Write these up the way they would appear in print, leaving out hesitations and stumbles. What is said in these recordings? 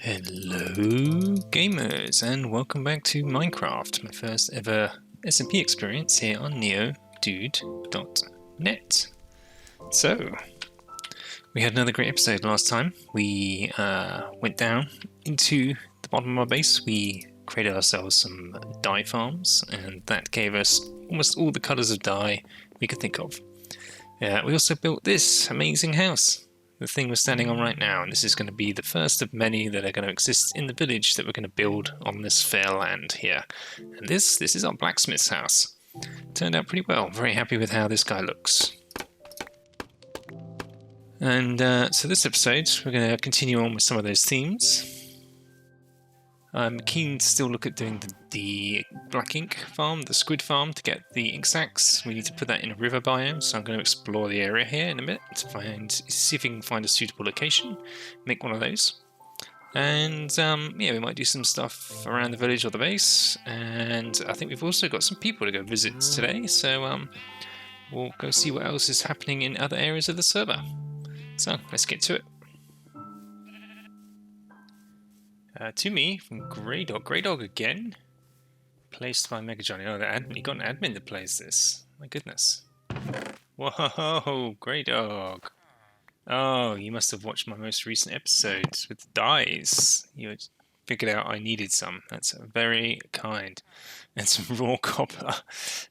Hello gamers and welcome back to Minecraft, my first ever SMP experience here on NeoDood.net. So, we had another great episode last time. We went down into the bottom of our base, we created ourselves some dye farms, and that gave us almost all the colours of dye we could think of. We also built this amazing house. The thing we're standing on right now, and this is going to be the first of many that are going to exist in the village that we're going to build on this fair land here. And this is our blacksmith's house. Turned out pretty well. Very happy with how this guy looks. And so this episode, we're going to continue on with some of those themes. I'm keen to still look at doing the black ink farm, the squid farm, to get the ink sacs. We need to put that in a river biome, so I'm going to explore the area here in a bit to see if we can find a suitable location, make one of those. And yeah, we might do some stuff around the village or the base, and I think we've also got some people to go visit today, so we'll go see what else is happening in other areas of the server. So let's get to it. To me, from Grey Dog. Grey Dog again? Placed by Mega Johnny. Oh, he got an admin that plays this. My goodness. Whoa, Grey Dog. Oh, you must have watched my most recent episodes with the dyes. You had figured out I needed some. That's very kind. And some raw copper.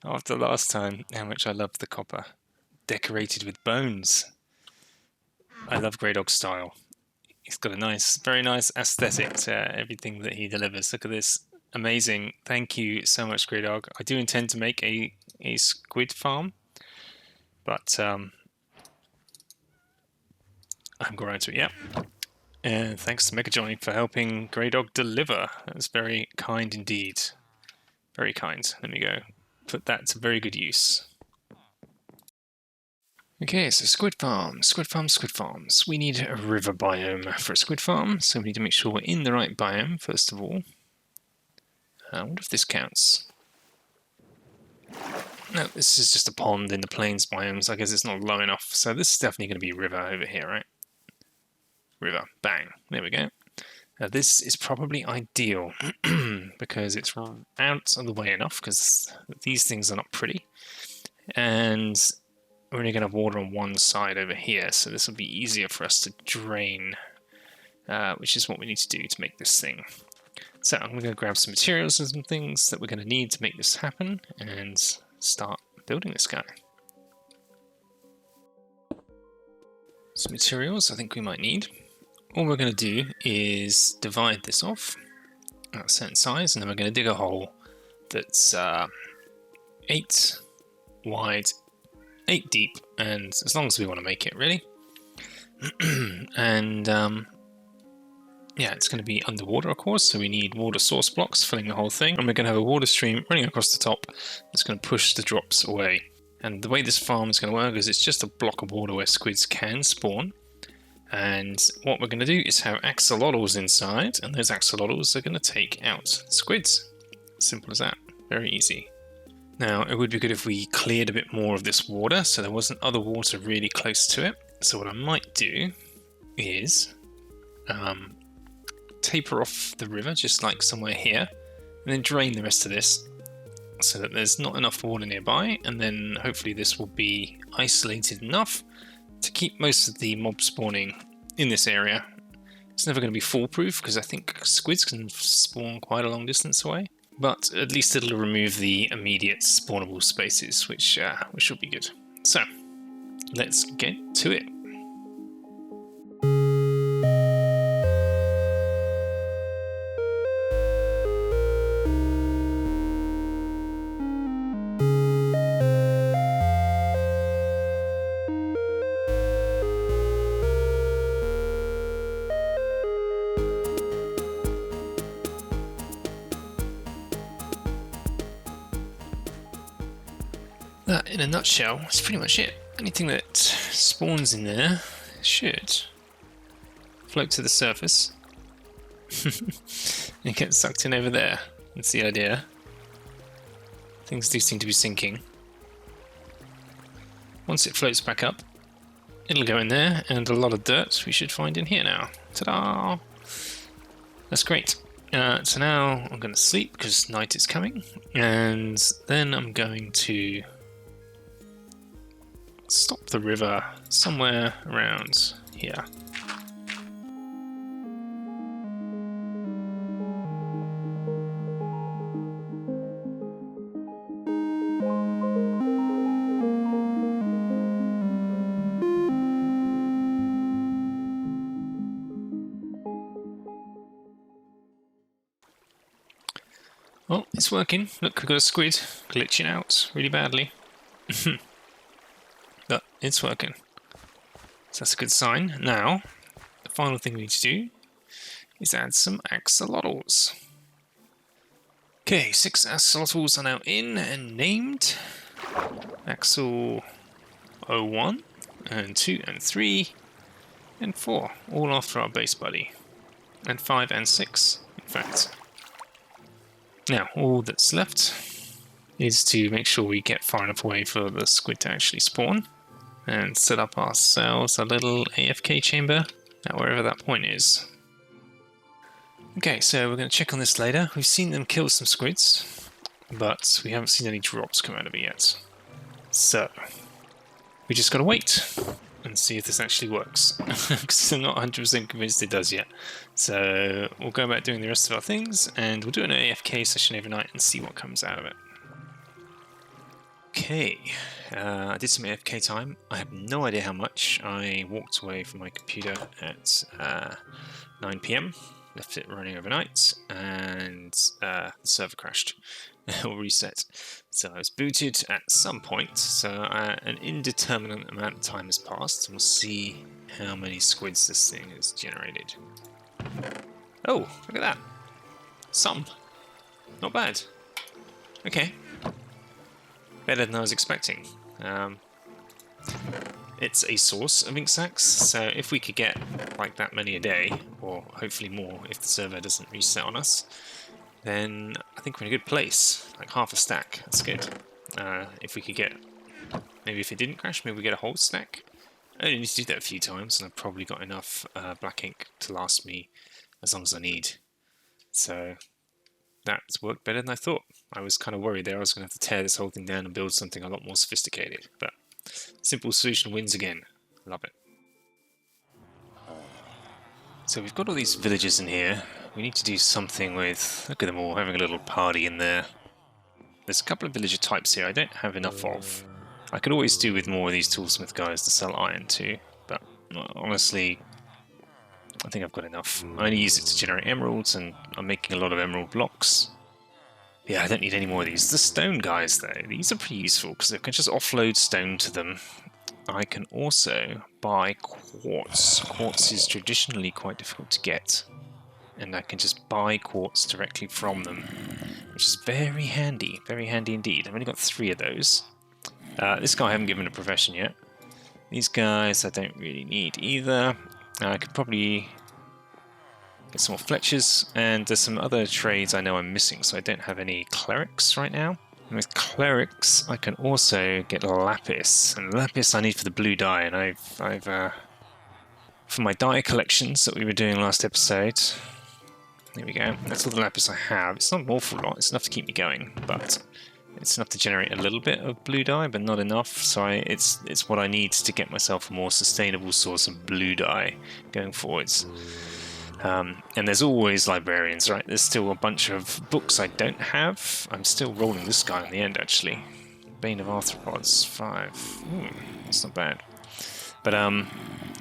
After last time, how much I loved the copper. Decorated with bones. I love Grey Dog's style. He's got a very nice aesthetic to everything that he delivers. Look at this. Amazing. Thank you so much, Grey Dog. I do intend to make a squid farm, but I haven't got around to it yet. And thanks to Mega Johnny for helping Grey Dog deliver. That's very kind indeed. Very kind. Let me go put that to very good use. Okay, so squid farms. We need a river biome for a squid farm, so we need to make sure we're in the right biome, first of all. I wonder if this counts. No, this is just a pond in the plains biomes. I guess it's not low enough, so this is definitely going to be river over here, right? River. Bang. There we go. Now this is probably ideal, because it's out of the way enough, because these things are not pretty. And we're only going to have water on one side over here, so this will be easier for us to drain, which is what we need to do to make this thing. So I'm going to grab some materials and some things that we're going to need to make this happen, and start building this guy. Some materials I think we might need. All we're going to do is divide this off at a certain size, and then we're going to dig a hole that's 8 wide, 8 deep, and as long as we want to make it, really. And yeah, it's going to be underwater, of course, so we need water source blocks filling the whole thing, and we're going to have a water stream running across the top that's going to push the drops away. And the way this farm is going to work is it's just a block of water where squids can spawn, and what we're going to do is have axolotls inside, and those axolotls are going to take out squids. Simple as that. Very easy. Now, it would be good if we cleared a bit more of this water, so there wasn't other water really close to it. So what I might do is taper off the river, just like somewhere here, and then drain the rest of this, so that there's not enough water nearby, and then hopefully this will be isolated enough to keep most of the mob spawning in this area. It's never going to be foolproof, because I think squids can spawn quite a long distance away. But at least it'll remove the immediate spawnable spaces, which will be good. So, let's get to it. That, in a nutshell, is pretty much it. Anything that spawns in there should float to the surface and get sucked in over there. That's the idea. Things do seem to be sinking. Once it floats back up, it'll go in there, and a lot of dirt we should find in here now. Ta-da! That's great. So now I'm going to sleep because night is coming, and then I'm going to stop the river somewhere around here. Well, it's working. Look, we've got a squid glitching out really badly. But it's working. So that's a good sign. Now, the final thing we need to do is add some axolotls. Okay, 6 axolotls are now in and named. Axel 01, and 2 and 3, and 4, all after our base buddy. And 5 and 6, in fact. Now, all that's left is to make sure we get far enough away for the squid to actually spawn, and set up ourselves a little AFK chamber at wherever that point is. Okay, so we're going to check on this later. We've seen them kill some squids, but we haven't seen any drops come out of it yet. So, we just got to wait and see if this actually works, because I'm not 100% convinced it does yet. So we'll go about doing the rest of our things, and we'll do an AFK session every night and see what comes out of it. Okay, I did some AFK time. I have no idea how much. I walked away from my computer at 9 PM, left it running overnight, and the server crashed or reset. So I was booted at some point, so an indeterminate amount of time has passed, and we'll see how many squids this thing has generated. Oh, look at that. Some. Not bad. Okay. Better than I was expecting. It's a source of ink sacs, so if we could get like that many a day, or hopefully more if the server doesn't reset on us, then I think we're in a good place. Like half a stack, that's good. If we could get, maybe if it didn't crash, maybe we get a whole stack. I only need to do that a few times, and I've probably got enough black ink to last me as long as I need. So that's worked better than I thought. I was kind of worried there I was going to have to tear this whole thing down and build something a lot more sophisticated, but simple solution wins again. Love it. So we've got all these villagers in here. We need to do something with... Look at them all having a little party in there. There's a couple of villager types here I don't have enough of. I could always do with more of these toolsmith guys to sell iron to, but honestly, I think I've got enough. I only use it to generate emeralds, and I'm making a lot of emerald blocks. Yeah, I don't need any more of these. The stone guys, though, these are pretty useful because I can just offload stone to them. I can also buy quartz. Quartz is traditionally quite difficult to get, and I can just buy quartz directly from them, which is very handy indeed. I've only got 3 of those. This guy I haven't given a profession yet. These guys I don't really need either. I could probably get some more Fletchers, and there's some other trades I know I'm missing, so I don't have any clerics right now. And with clerics, I can also get lapis, and lapis I need for the blue dye, and I've for my dye collections that we were doing last episode. There we go. That's all the lapis I have. It's not an awful lot. It's enough to keep me going, but it's enough to generate a little bit of blue dye, but not enough. So it's what I need to get myself a more sustainable source of blue dye going forwards. And there's always librarians, right? There's still a bunch of books I don't have. I'm still rolling this guy in the end, actually. Bane of Arthropods 5. That's not bad. But and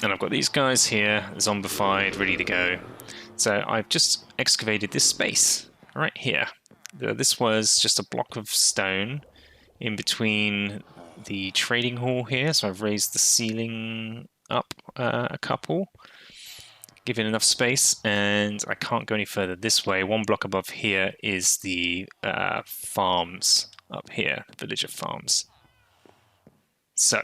I've got these guys here, zombified, ready to go. So I've just excavated this space right here. This was just a block of stone in between the trading hall here. So I've raised the ceiling up a couple, given enough space, and I can't go any further this way. 1 block above here is the farms up here, the villager farms. So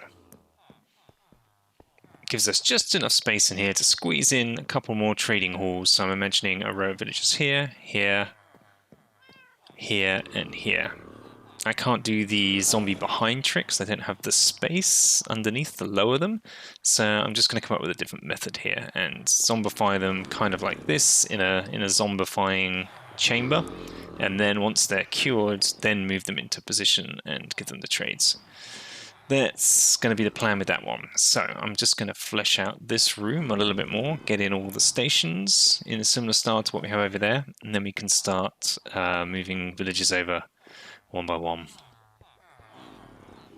gives us just enough space in here to squeeze in a couple more trading halls. So I'm imagining a row of villagers here, here, here, and here. I can't do the zombie behind tricks. I don't have the space underneath to lower them. So I'm just going to come up with a different method here and zombify them kind of like this in a zombifying chamber. And then once they're cured, then move them into position and give them the trades. That's going to be the plan with that one. So I'm just going to flesh out this room a little bit more, get in all the stations in a similar style to what we have over there, and then we can start moving villages over one by one.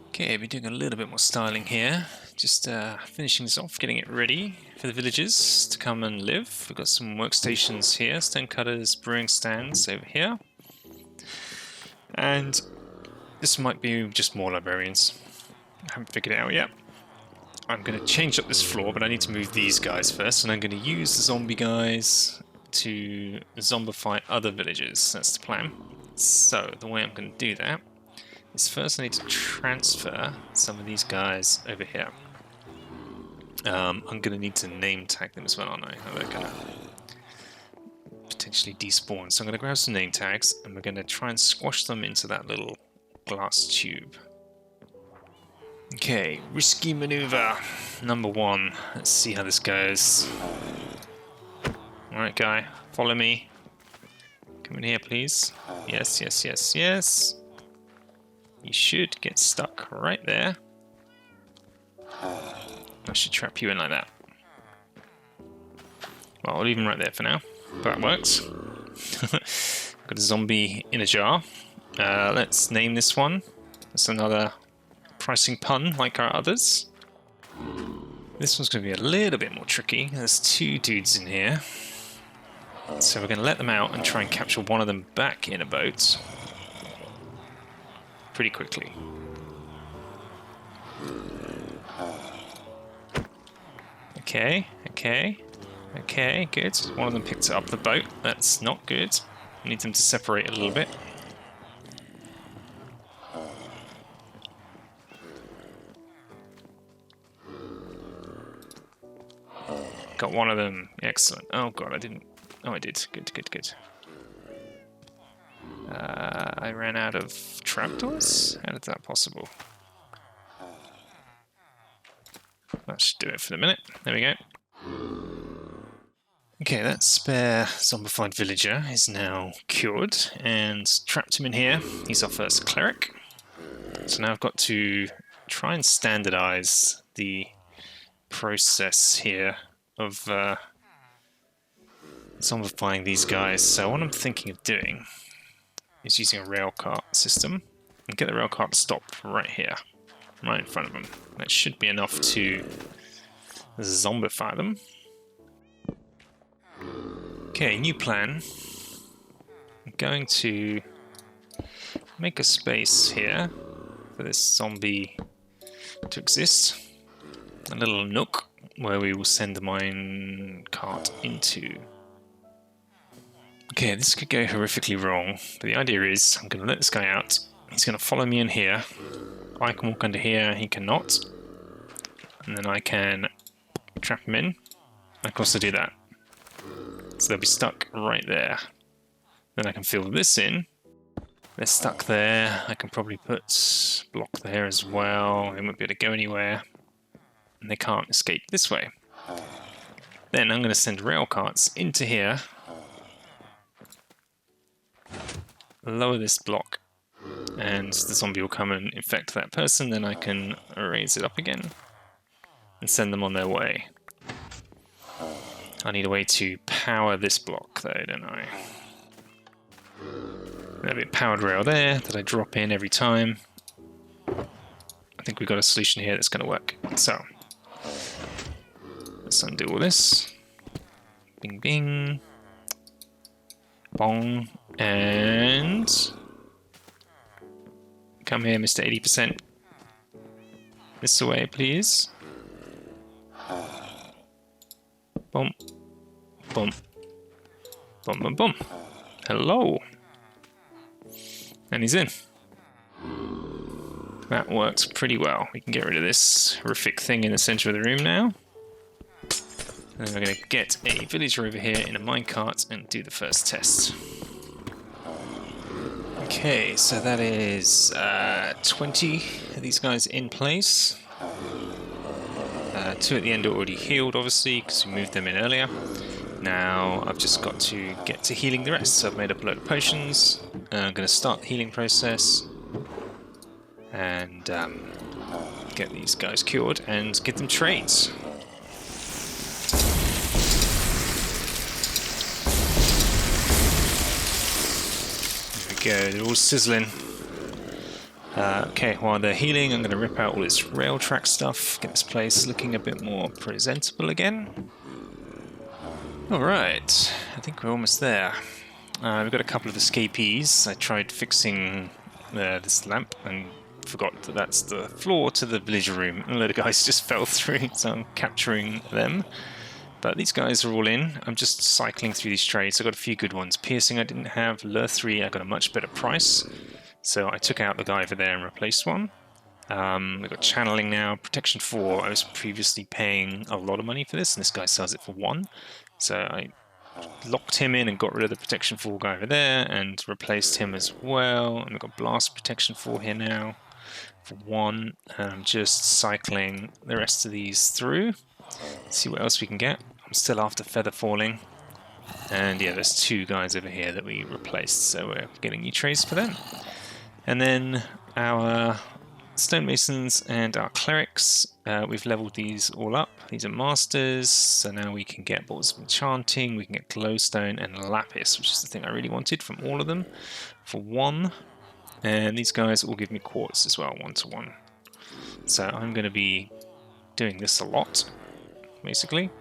Okay, we're doing a little bit more styling here. Just finishing this off, getting it ready for the villagers to come and live. We've got some workstations here, stone cutters, brewing stands over here. And this might be just more librarians. I haven't figured it out yet. I'm going to change up this floor, but I need to move these guys first, and I'm going to use the zombie guys to zombify other villagers. That's the plan. So the way I'm going to do that is first I need to transfer some of these guys over here. I'm going to need to name tag them as well, aren't I? They're going to potentially despawn. So I'm going to grab some name tags, and we're going to try and squash them into that little glass tube. Okay, risky maneuver number 1. Let's see how this goes. Alright, guy, follow me. Come in here, please. Yes, yes, yes, yes. You should get stuck right there. I should trap you in like that. Well, I'll leave him right there for now. That works. Got a zombie in a jar. Let's name this one. That's another pricing pun like our others. This one's going to be a little bit more tricky. There's 2 dudes in here. So we're going to let them out and try and capture one of them back in a boat pretty quickly. Okay, okay, okay, good. One of them picked up the boat. That's not good. We need them to separate a little bit. Got one of them. Excellent. Oh god, I didn't... Oh, I did. Good, good, good. I ran out of trapdoors? How is that possible? That should do it for the minute. There we go. Okay, that spare zombified villager is now cured and trapped him in here. He's our first cleric. So now I've got to try and standardize the process here of zombifying these guys. So what I'm thinking of doing is using a railcart system and get the railcart to stop right here, right in front of them. That should be enough to zombify them. Okay, new plan. I'm going to make a space here for this zombie to exist. A little nook where we will send the mine cart into. Okay, this could go horrifically wrong, but the idea is I'm going to let this guy out. He's going to follow me in here. I can walk under here, he cannot. And then I can trap him in. I can also do that. So they'll be stuck right there. Then I can fill this in. They're stuck there. I can probably put block there as well. They won't be able to go anywhere. And they can't escape this way. Then I'm going to send rail carts into here. Lower this block. And the zombie will come and infect that person. Then I can raise it up again. And send them on their way. I need a way to power this block though, don't I? There'll be a powered rail there that I drop in every time. I think we've got a solution here that's going to work. So, let's undo all this. Bing bing. Bong. And... come here, Mr. 80%. This way, please. Boom. Boom. Boom, boom, boom. Hello. And he's in. That works pretty well. We can get rid of this horrific thing in the center of the room now. And then we're going to get a villager over here in a minecart and do the first test. Okay, so that is 20 of these guys in place. 2 at the end are already healed, obviously, because we moved them in earlier. Now I've just got to get to healing the rest. So I've made up a load of potions. I'm going to start the healing process and get these guys cured and give them trades. There we go, they're all sizzling. Okay, while they're healing, I'm going to rip out all this rail track stuff, get this place looking a bit more presentable again. Alright, I think we're almost there. We've got a couple of escapees. I tried fixing this lamp and forgot that that's the floor to the villager room. And a load of guys just fell through, so I'm capturing them. But these guys are all in. I'm just cycling through these trades. I got a few good ones. Piercing I didn't have. Lure 3 I got a much better price. So I took out the guy over there and replaced one. We've got channeling now. Protection 4, I was previously paying a lot of money for this, and this guy sells it for 1. So I locked him in and got rid of the protection 4 guy over there and replaced him as well. And we've got blast protection 4 here now for 1. And I'm just cycling the rest of these through. Let's see what else we can get. I'm still after feather falling. And yeah, there's 2 guys over here that we replaced, so we're getting new trays for them. And then our stonemasons and our clerics, we've leveled these all up. These are masters, so now we can get balls of enchanting, we can get glowstone and lapis, which is the thing I really wanted from all of them, for 1. And these guys all give me quartz as well, 1 to 1. So I'm going to be doing this a lot, basically.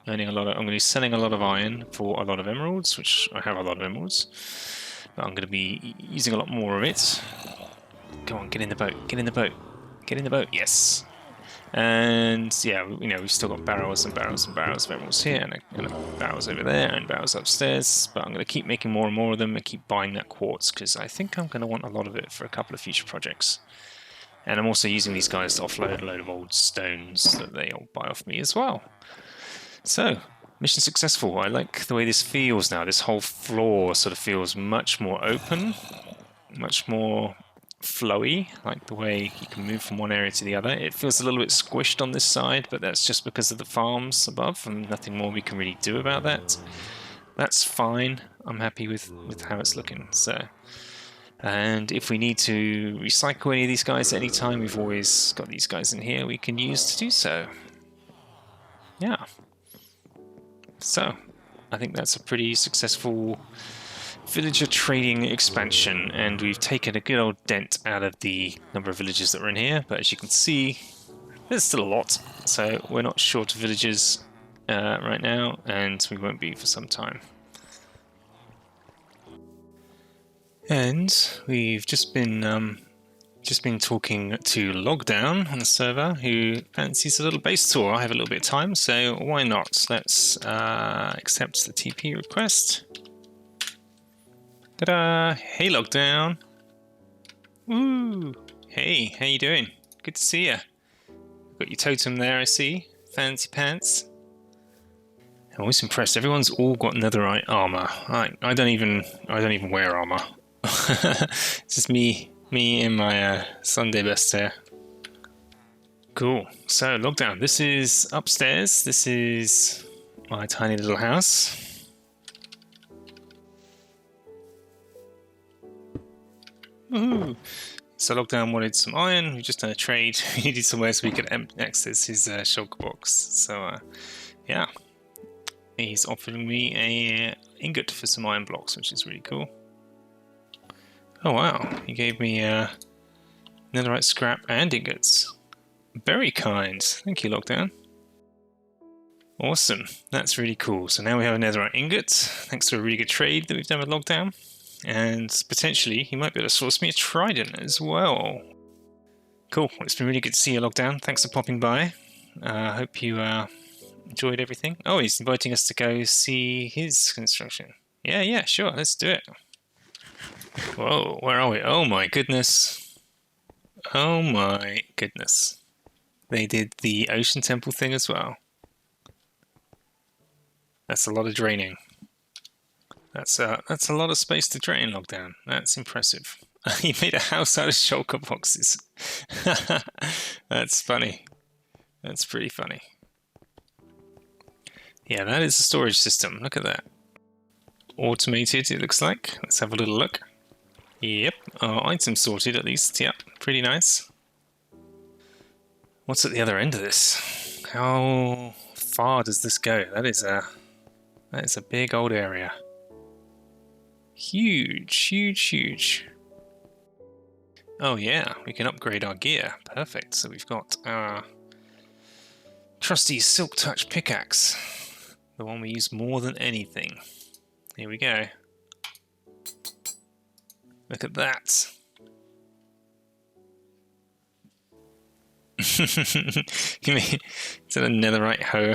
I'm going to be selling a lot of iron for a lot of emeralds, which I have a lot of emeralds. But I'm going to be using a lot more of it. Come on, get in the boat, get in the boat, get in the boat, yes. And yeah, you know, we've still got barrels and barrels and barrels of emeralds here, and barrels over there, and barrels upstairs. But I'm going to keep making more and more of them and keep buying that quartz, because I think I'm going to want a lot of it for a couple of future projects. And I'm also using these guys to offload a load of old stones that they all buy off me as well. So, mission successful. I like the way this feels now. This whole floor sort of feels much more open, much more flowy, like the way you can move from one area to the other. It feels a little bit squished on this side, but that's just because of the farms above, and nothing more we can really do about that. That's fine. I'm happy with how it's looking. So, and if we need to recycle any of these guys at any time, we've always got these guys in here we can use to do so. Yeah. So, I think that's a pretty successful villager trading expansion, and we've taken a good old dent out of the number of villagers that were in here, but as you can see, there's still a lot, so we're not short of villagers right now, and we won't be for some time. And we've just been talking to Logdown on the server, who fancies a little base tour. I have a little bit of time, so why not? Let's accept the TP request. Ta-da! Hey, Logdown! Woo! Hey, how you doing? Good to see you. Got your totem there, I see. Fancy pants. I'm always impressed. Everyone's all got netherite armor. I don't even wear armor. It's just me in my Sunday best here. Cool. So, Logdown, this is upstairs. This is my tiny little house. Woohoo! So Logdown wanted some iron. We just done a trade. We needed somewhere so we could access his shulker box. So, yeah. He's offering me a ingot for some iron blocks, which is really cool. Oh wow, he gave me netherite scrap and ingots. Very kind. Thank you, Logdown. Awesome. That's really cool. So now we have a netherite ingot, thanks to a really good trade that we've done with Logdown. And potentially, he might be able to source me a trident as well. Cool. Well, it's been really good to see you, Logdown. Thanks for popping by. I hope you enjoyed everything. Oh, he's inviting us to go see his construction. Yeah, sure. Let's do it. Whoa, where are we? Oh my goodness. Oh my goodness. They did the ocean temple thing as well. That's a lot of draining. That's a lot of space to drain, Logdown. That's impressive. He made a house out of shulker boxes. That's funny. That's pretty funny. Yeah, that is a storage system. Look at that. Automated, it looks like. Let's have a little look. Yep, item sorted at least. Yep, pretty nice. What's at the other end of this? How far does this go? That is a big old area. Huge, huge, huge. Oh yeah, we can upgrade our gear. Perfect. So we've got our trusty Silk Touch pickaxe. The one we use more than anything. Here we go. Look at that. You mean, is that a netherite hoe?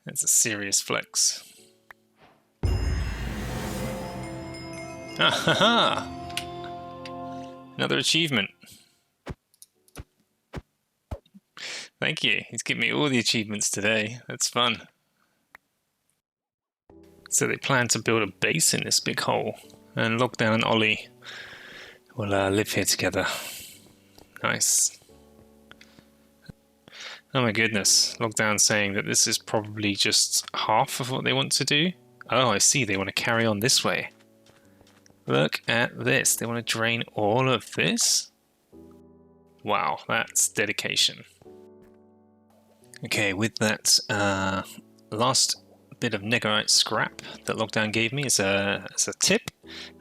That's a serious flex. Ah ha ha! Another achievement. Thank you. He's given me all the achievements today. That's fun. So they plan to build a base in this big hole, and Logdown and Ollie will live here together. Nice. Oh my goodness. Logdown saying that this is probably just half of what they want to do. Oh, I see. They want to carry on this way. Look at this. They want to drain all of this? Wow, that's dedication. Okay, with that last bit of negarite scrap that Logdown gave me as a tip,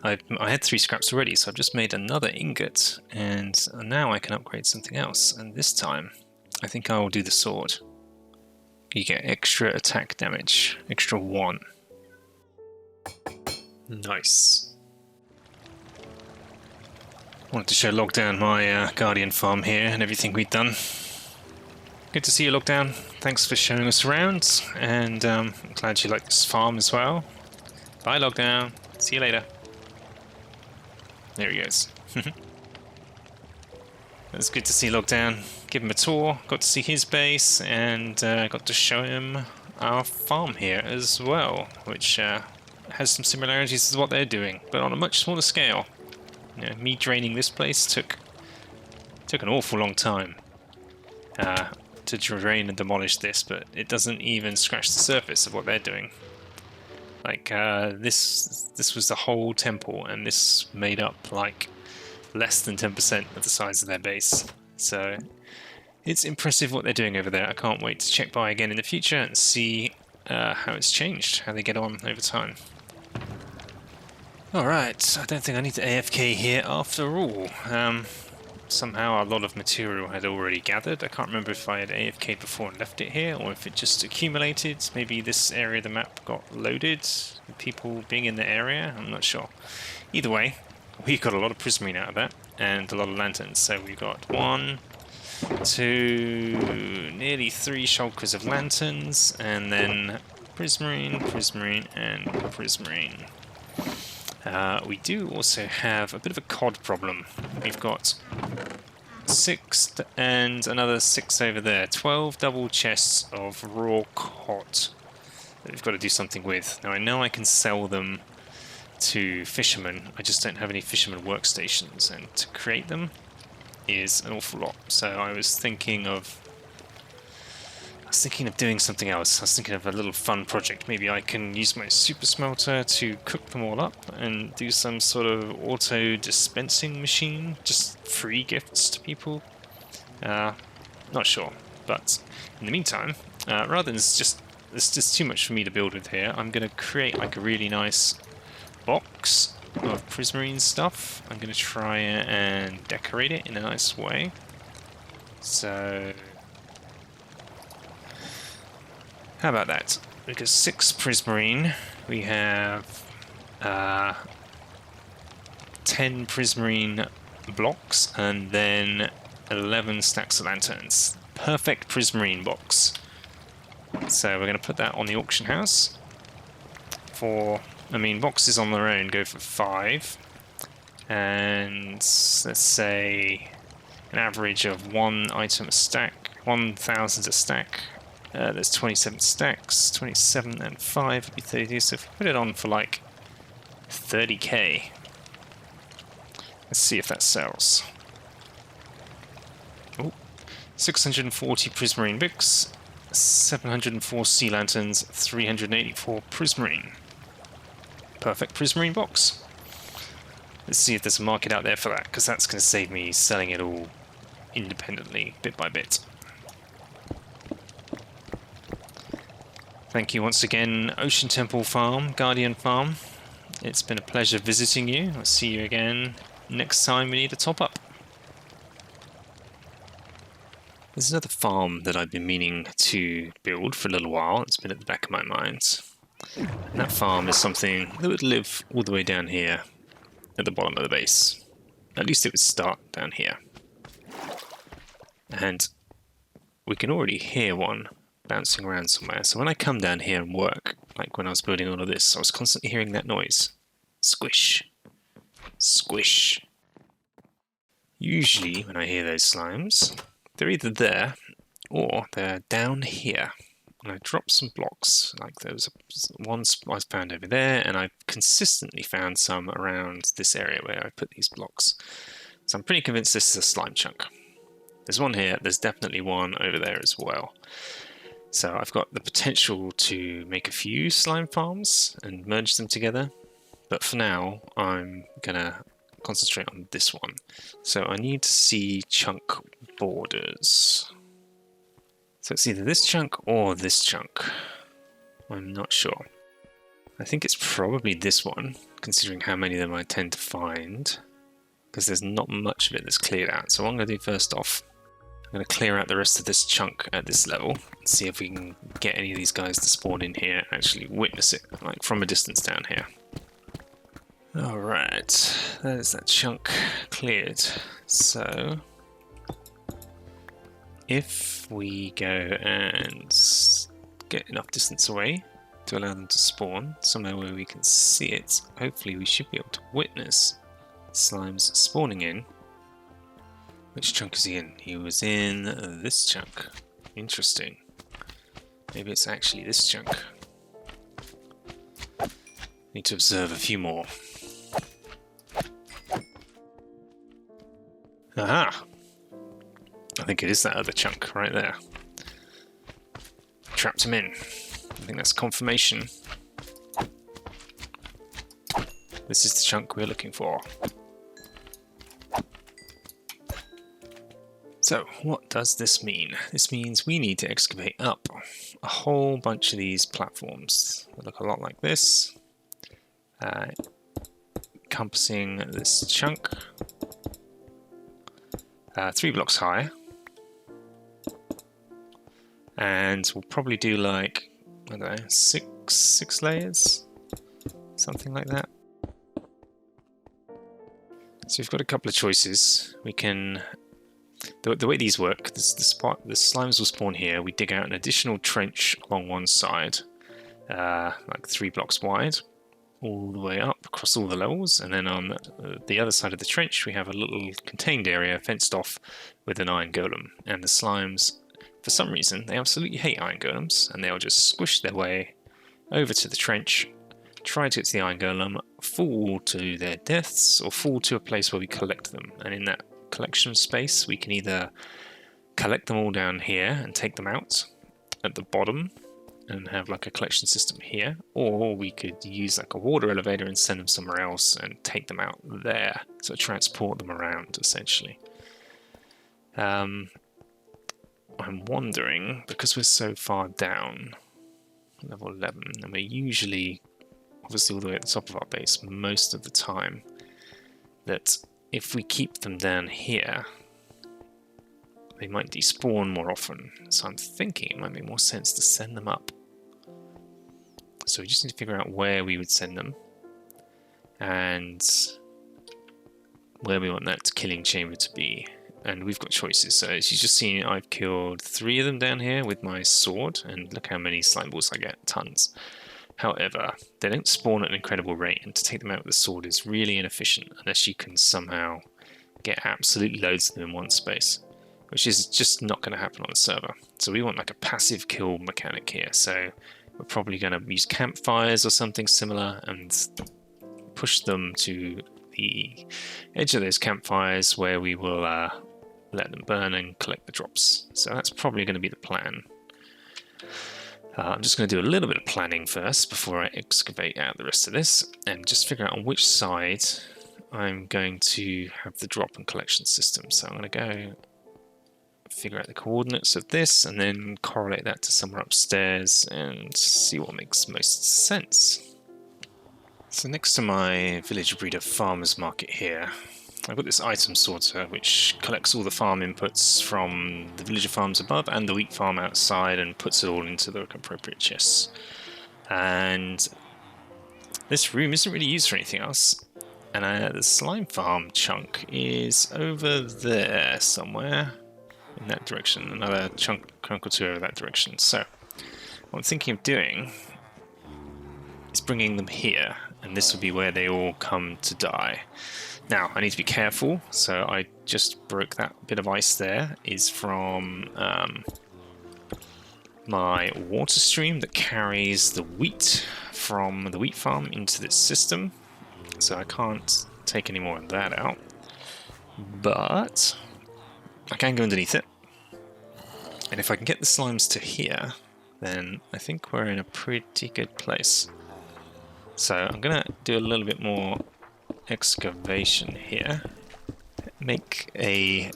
I had 3 scraps already, so I've just made another ingot, and now I can upgrade something else. And this time, I think I will do the sword. You get extra attack damage, extra 1. Nice. Wanted to show Logdown my guardian farm here and everything we've done. Good to see you, Logdown. Thanks for showing us around, and I'm glad you like this farm as well. Bye, Logdown. See you later. There he goes. It's good to see Logdown. Give him a tour. Got to see his base, and got to show him our farm here as well, which has some similarities to what they're doing, but on a much smaller scale. You know, me draining this place took an awful long time to drain and demolish this, but it doesn't even scratch the surface of what they're doing. Like this was the whole temple, and this made up like less than 10% of the size of their base. So it's impressive what they're doing over there. I can't wait to check by again in the future and see how it's changed, how they get on over time. Alright, I don't think I need to AFK here after all. Somehow a lot of material had already gathered. I can't remember if I had AFK before and left it here, or if it just accumulated. Maybe this area of the map got loaded with people being in the area. I'm not sure. Either way, we got a lot of prismarine out of that, and a lot of lanterns. So we've got 1, 2, nearly 3 shulkers of lanterns, and then prismarine, prismarine, and prismarine. We do also have a bit of a cod problem. We've got 6 and another 6 over there. 12 double chests of raw cod that we've got to do something with. Now I know I can sell them to fishermen, I just don't have any fisherman workstations, and to create them is an awful lot. So I was thinking of doing something else. I was thinking of a little fun project. Maybe I can use my super smelter to cook them all up and do some sort of auto dispensing machine, just free gifts to people. Not sure, but in the meantime, rather than it's just too much for me to build with here, I'm going to create like a really nice box of prismarine stuff. I'm going to try and decorate it in a nice way. So how about that? Because 6 prismarine, we have 10 prismarine blocks, and then 11 stacks of lanterns. Perfect prismarine box. So we're going to put that on the auction house. Boxes on their own go for 5. And let's say an average of 1 item a stack, 1,000 a stack. There's 27 stacks, 27 and 5 would be 30, so if we put it on for like 30k, let's see if that sells. Oh, 640 prismarine books, 704 sea lanterns, 384 prismarine. Perfect prismarine box. Let's see if there's a market out there for that, because that's going to save me selling it all independently, bit by bit. Thank you once again, Ocean Temple Farm, Guardian Farm. It's been a pleasure visiting you. I'll see you again next time we need a top-up. There's another farm that I've been meaning to build for a little while. It's been at the back of my mind. And that farm is something that would live all the way down here at the bottom of the base. At least it would start down here. And we can already hear one bouncing around somewhere. So when I come down here and work, like when I was building all of this, I was constantly hearing that noise. Squish. Squish. Usually when I hear those slimes, they're either there or they're down here. And I dropped some blocks, like there was one I found over there, and I've consistently found some around this area where I put these blocks. So I'm pretty convinced this is a slime chunk. There's one here, there's definitely one over there as well. So I've got the potential to make a few slime farms and merge them together, but for now I'm gonna concentrate on this one. So I need to see chunk borders. So it's either this chunk or this chunk. I'm not sure. I think it's probably this one, considering how many of them I tend to find, because there's not much of it that's cleared out. So what I'm going to do first off, I'm going to clear out the rest of this chunk at this level and see if we can get any of these guys to spawn in here and actually witness it, like from a distance down here. Alright, there's that chunk cleared. So if we go and get enough distance away to allow them to spawn, somewhere where we can see it, hopefully we should be able to witness slimes spawning in. Which chunk is he in? He was in this chunk. Interesting. Maybe it's actually this chunk. Need to observe a few more. Aha! I think it is that other chunk right there. Trapped him in. I think that's confirmation. This is the chunk we're looking for. So, what does this mean? This means we need to excavate up a whole bunch of these platforms. They look a lot like this. Encompassing this chunk. 3 blocks high. And we'll probably do like, I don't know, six layers? Something like that. So we've got a couple of choices. We can... The way these work, the slimes will spawn here. We dig out an additional trench along one side, like 3 blocks wide, all the way up across all the levels. And then on the other side of the trench, we have a little contained area fenced off with an iron golem. And the slimes, for some reason, they absolutely hate iron golems, and they'll just squish their way over to the trench, try to get to the iron golem, fall to their deaths, or fall to a place where we collect them. And in that collection space, we can either collect them all down here and take them out at the bottom and have like a collection system here, or we could use like a water elevator and send them somewhere else and take them out there, so transport them around essentially. I'm wondering, because we're so far down, level 11, and we're usually obviously all the way at the top of our base most of the time, that if we keep them down here, they might despawn more often. So I'm thinking it might make more sense to send them up. So we just need to figure out where we would send them and where we want that killing chamber to be. And we've got choices. So as you've just seen, I've killed 3 of them down here with my sword, and look how many slime balls I get, tons. However, they don't spawn at an incredible rate, and to take them out with the sword is really inefficient unless you can somehow get absolutely loads of them in one space, which is just not going to happen on the server. So we want like a passive kill mechanic here. So we're probably going to use campfires or something similar and push them to the edge of those campfires where we will let them burn and collect the drops. So that's probably going to be the plan. I'm just going to do a little bit of planning first before I excavate out the rest of this and just figure out on which side I'm going to have the drop and collection system. So I'm going to go figure out the coordinates of this and then correlate that to somewhere upstairs and see what makes most sense. So next to my village breeder farmers market here, I've got this item sorter which collects all the farm inputs from the villager farms above and the wheat farm outside and puts it all into the appropriate chests. And this room isn't really used for anything else. And the slime farm chunk is over there somewhere in that direction, another chunk or two over that direction. So what I'm thinking of doing is bringing them here, and this will be where they all come to die. Now, I need to be careful, so I just broke that bit of ice there, is from my water stream that carries the wheat from the wheat farm into this system. So I can't take any more of that out, but I can go underneath it. And if I can get the slimes to here, then I think we're in a pretty good place. So I'm going to do a little bit more excavation here. Make a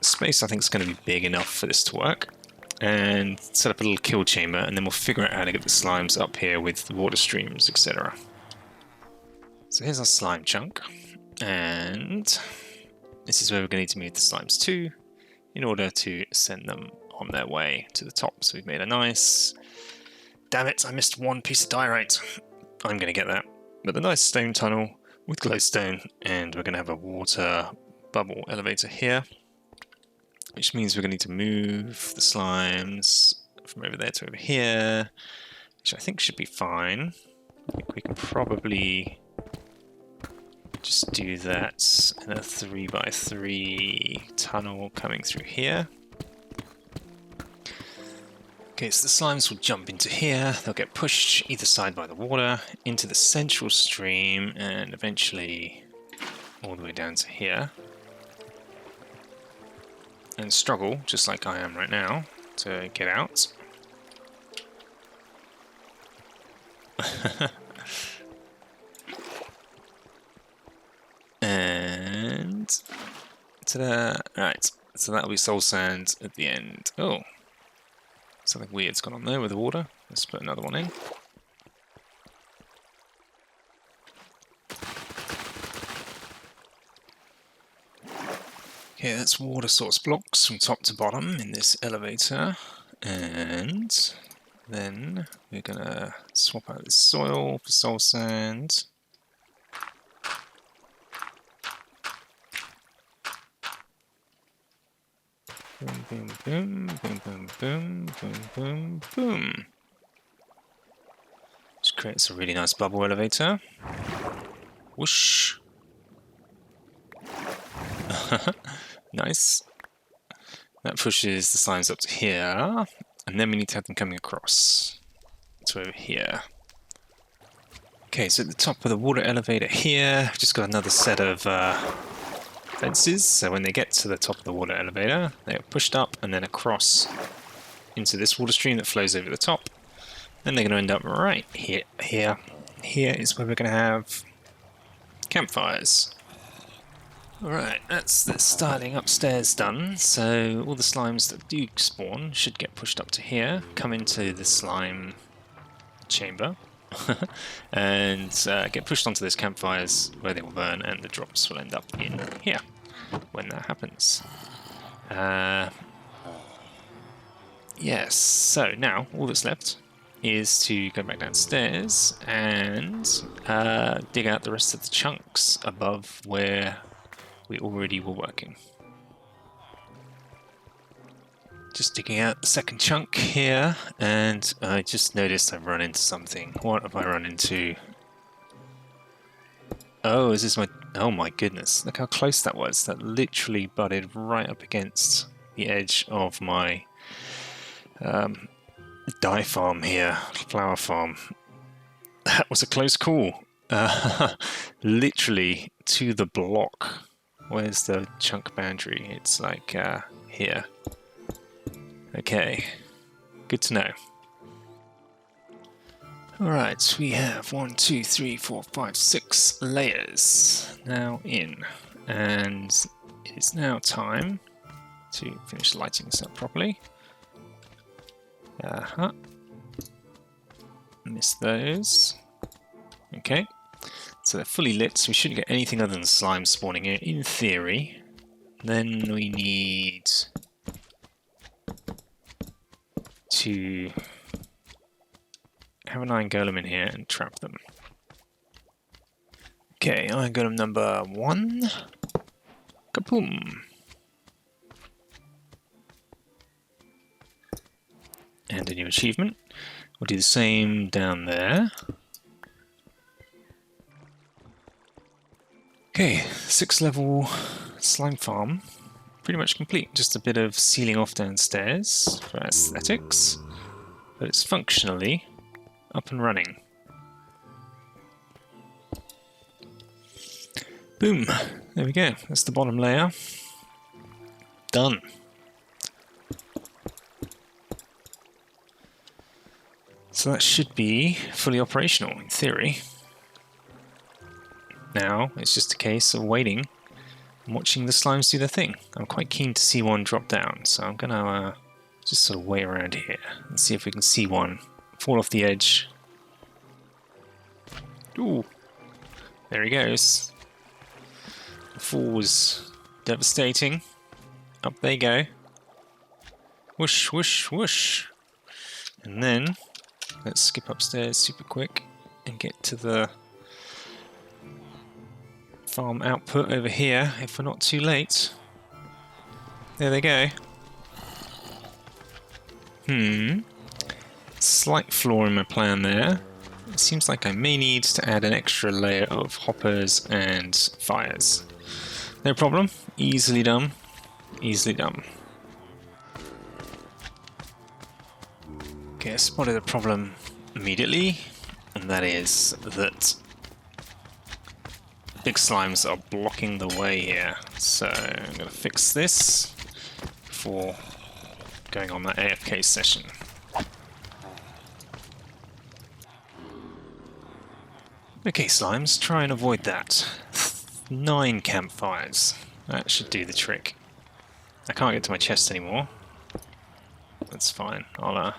space I think is going to be big enough for this to work. And set up a little kill chamber, and then we'll figure out how to get the slimes up here with water streams, etc. So here's our slime chunk. And this is where we're going to need to move the slimes to in order to send them on their way to the top. So we've made a nice... Damn it, I missed one piece of diorite. I'm going to get that. But a nice stone tunnel with glowstone, and we're going to have a water bubble elevator here, which means we're going to need to move the slimes from over there to over here, which I think should be fine. I think we can probably just do that in a 3x3 tunnel coming through here. Okay, so the slimes will jump into here, they'll get pushed either side by the water, into the central stream, and eventually all the way down to here. And struggle, just like I am right now, to get out. And... ta-da! Right, so that'll be soul sand at the end. Oh! Something weird's gone on there with the water. Let's put another one in. Okay, that's water source blocks from top to bottom in this elevator. And then we're gonna swap out this soil for soul sand. Boom, boom, boom, boom, boom, boom, boom, boom, boom. Just creates a really nice bubble elevator. Whoosh. Nice. That pushes the slimes up to here, and then we need to have them coming across to over here. Okay, so at the top of the water elevator here, we've just got another set of fences, so when they get to the top of the water elevator, they are pushed up and then across into this water stream that flows over the top. Then they're going to end up right here. Here is where we're going to have campfires. Alright, that's the starting upstairs done, so all the slimes that do spawn should get pushed up to here, come into the slime chamber, and get pushed onto those campfires where they will burn, and the drops will end up in here when that happens. Yes, so now all that's left is to go back downstairs and dig out the rest of the chunks above where we already were working. Just digging out the second chunk here, and I just noticed I've run into something. What have I run into? Oh, is this my... Oh my goodness, look how close that was. That literally butted right up against the edge of my Dye farm here, flower farm. That was a close call. Literally to the block. Where's the chunk boundary? It's like here. Okay, good to know. Alright, we have 1, 2, 3, 4, 5, 6 layers now in. And it's now time to finish lighting this up properly. Missed those. Okay, so they're fully lit, so we shouldn't get anything other than slime spawning here, in theory. Then we need to have an iron golem in here and trap them. Okay, iron golem number 1. Kaboom! And a new achievement. We'll do the same down there. Okay, 6th level slime farm. Pretty much complete. Just a bit of sealing off downstairs for aesthetics. But it's functionally up and running. Boom! There we go. That's the bottom layer. Done. So that should be fully operational, in theory. Now, it's just a case of waiting and watching the slimes do their thing. I'm quite keen to see one drop down, so I'm going to just sort of wait around here and see if we can see one fall off the edge. Ooh, there he goes. The fall was devastating. Up they go. Whoosh, whoosh, whoosh. And then, let's skip upstairs super quick and get to the farm output over here, if we're not too late. There they go. Slight flaw in my plan there. It seems like I may need to add an extra layer of hoppers and fires. No problem. Easily done. Easily done. Okay, I spotted a problem immediately, and that is that big slimes are blocking the way here. So I'm going to fix this before going on that AFK session. Okay, slimes, try and avoid that. 9 campfires. That should do the trick. I can't get to my chest anymore. That's fine. I'll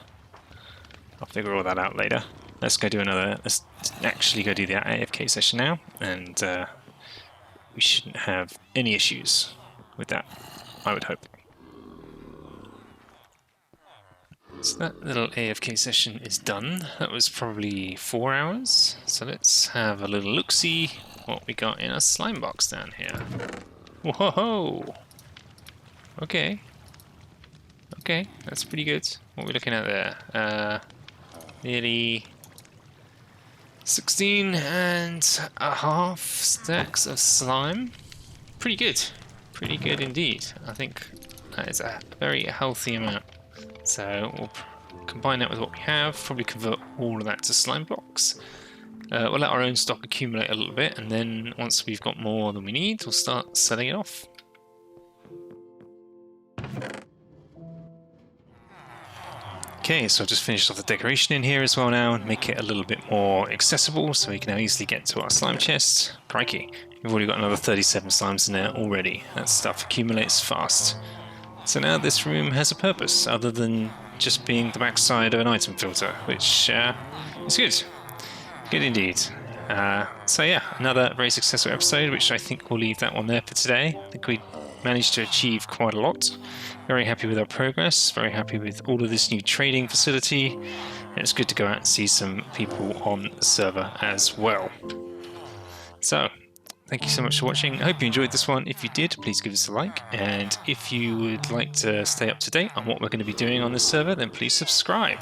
figure all that out later. Let's go do another. Let's actually go do the AFK session now, and we shouldn't have any issues with that, I would hope. So that little AFK session is done. That was probably 4 hours. So let's have a little look-see what we got in a slime box down here. Whoa! Okay. Okay, that's pretty good. What are we looking at there? Nearly 16.5 stacks of slime. Pretty good. Pretty good indeed. I think that is a very healthy amount. So we'll combine that with what we have, probably convert all of that to slime blocks. We'll let our own stock accumulate a little bit, and then once we've got more than we need, we'll start selling it off. Okay, so I've just finished off the decoration in here as well now, and make it a little bit more accessible so we can now easily get to our slime chest. Crikey, we've already got another 37 slimes in there already. That stuff accumulates fast. So now this room has a purpose, other than just being the backside of an item filter, which is good. Good indeed. So yeah, another very successful episode, which I think we'll leave that one there for today. I think we managed to achieve quite a lot. Very happy with our progress, very happy with all of this new trading facility, and it's good to go out and see some people on the server as well. So, Thank you so much for watching. I hope you enjoyed this one. If you did, please give us a like. And if you would like to stay up to date on what we're going to be doing on this server, then please subscribe.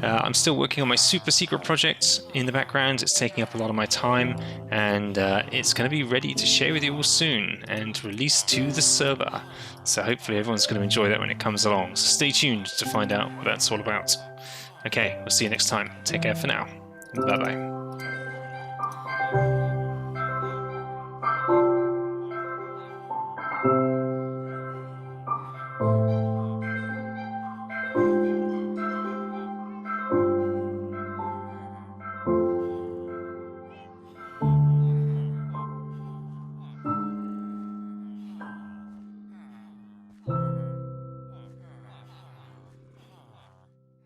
I'm still working on my super secret project in the background. It's taking up a lot of my time, and it's going to be ready to share with you all soon and released to the server. So hopefully everyone's going to enjoy that when it comes along. So stay tuned to find out what that's all about. Okay, we'll see you next time. Take care for now. Bye-bye.